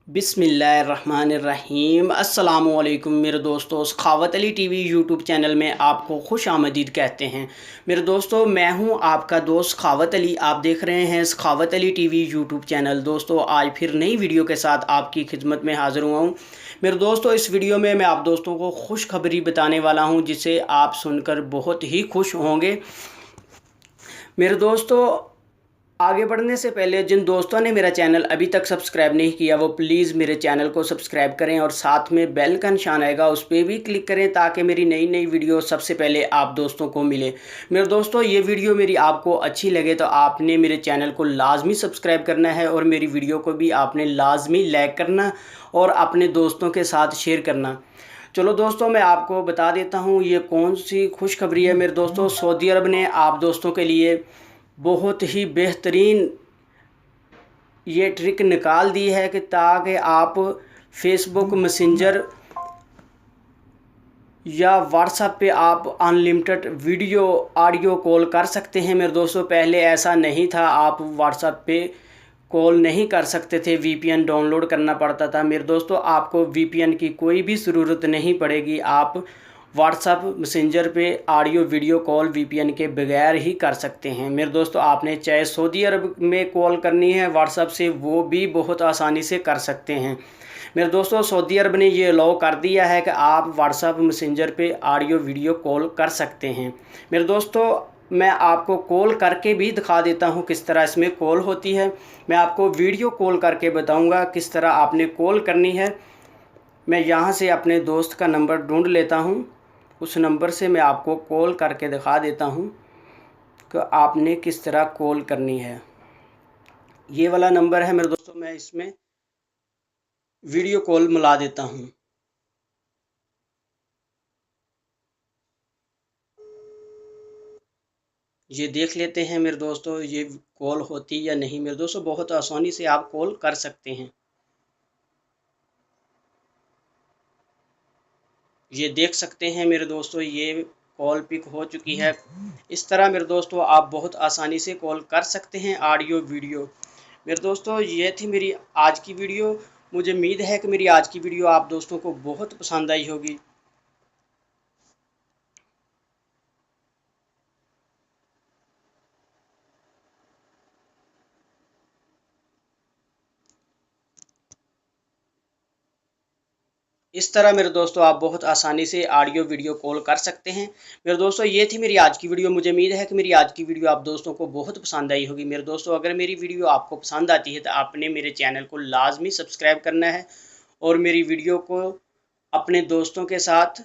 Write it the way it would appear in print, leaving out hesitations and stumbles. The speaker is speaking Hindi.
बिस्मिल्लाहिर्रहमानिर्रहीम अस्सलामुअलैकुम मेरे दोस्तों, सखावत अली टीवी यूट्यूब चैनल में आपको खुश आमदीद कहते हैं। मेरे दोस्तों, मैं हूं आपका दोस्त सखावत अली। आप देख रहे हैं सखावत अली टीवी यूट्यूब चैनल। दोस्तों, आज फिर नई वीडियो के साथ आपकी खिदमत में हाज़िर हुआ हूं। मेरे दोस्तों, इस वीडियो में मैं आप दोस्तों को खुशखबरी बताने वाला हूं, जिसे आप सुनकर बहुत ही खुश होंगे। मेरे दोस्तों, आगे बढ़ने से पहले जिन दोस्तों ने मेरा चैनल अभी तक सब्सक्राइब नहीं किया, वो प्लीज़ मेरे चैनल को सब्सक्राइब करें और साथ में बेल का निशान आएगा, उस पर भी क्लिक करें ताकि मेरी नई नई वीडियो सबसे पहले आप दोस्तों को मिले। मेरे दोस्तों, ये वीडियो मेरी आपको अच्छी लगे तो आपने मेरे चैनल को लाजमी सब्सक्राइब करना है और मेरी वीडियो को भी आपने लाजमी लाइक करना और अपने दोस्तों के साथ शेयर करना। चलो दोस्तों, मैं आपको बता देता हूँ ये कौन सी खुशखबरी है। मेरे दोस्तों, सऊदी अरब ने आप दोस्तों के लिए बहुत ही बेहतरीन ये ट्रिक निकाल दी है कि ताकि आप फेसबुक मैसेंजर या व्हाट्सएप पे आप अनलिमिटेड वीडियो ऑडियो कॉल कर सकते हैं। मेरे दोस्तों, पहले ऐसा नहीं था, आप व्हाट्सएप पे कॉल नहीं कर सकते थे, वीपीएन डाउनलोड करना पड़ता था। मेरे दोस्तों, आपको वीपीएन की कोई भी ज़रूरत नहीं पड़ेगी। आप व्हाट्सएप मैसेंजर पे ऑडियो वीडियो कॉल वीपीएन के बगैर ही कर सकते हैं। मेरे दोस्तों, आपने चाहे सऊदी अरब में कॉल करनी है व्हाट्सएप से, वो भी बहुत आसानी से कर सकते हैं। मेरे दोस्तों, सऊदी अरब ने ये अलाउ कर दिया है कि आप व्हाट्सएप मैसेंजर पे ऑडियो वीडियो कॉल कर सकते हैं। मेरे दोस्तों, मैं आपको कॉल करके भी दिखा देता हूँ किस तरह इसमें कॉल होती है। मैं आपको वीडियो कॉल करके बताऊँगा किस तरह आपने कॉल करनी है। मैं यहाँ से अपने दोस्त का नंबर ढूंढ लेता हूँ, उस नंबर से मैं आपको कॉल करके दिखा देता हूँ कि आपने किस तरह कॉल करनी है। ये वाला नंबर है मेरे दोस्तों, मैं इसमें वीडियो कॉल मिला देता हूँ। ये देख लेते हैं मेरे दोस्तों, ये कॉल होती या नहीं। मेरे दोस्तों, बहुत आसानी से आप कॉल कर सकते हैं। ये देख सकते हैं मेरे दोस्तों, ये कॉल पिक हो चुकी है। इस तरह मेरे दोस्तों आप बहुत आसानी से कॉल कर सकते हैं ऑडियो वीडियो। मेरे दोस्तों, ये थी मेरी आज की वीडियो। मुझे उम्मीद है कि मेरी आज की वीडियो आप दोस्तों को बहुत पसंद आई होगी। इस तरह मेरे दोस्तों आप बहुत आसानी से ऑडियो वीडियो कॉल कर सकते हैं। मेरे दोस्तों, ये थी मेरी आज की वीडियो। मुझे उम्मीद है कि मेरी आज की वीडियो आप दोस्तों को बहुत पसंद आई होगी। मेरे दोस्तों, अगर मेरी वीडियो आपको पसंद आती है तो आपने मेरे चैनल को लाजमी सब्सक्राइब करना है और मेरी वीडियो को अपने दोस्तों के साथ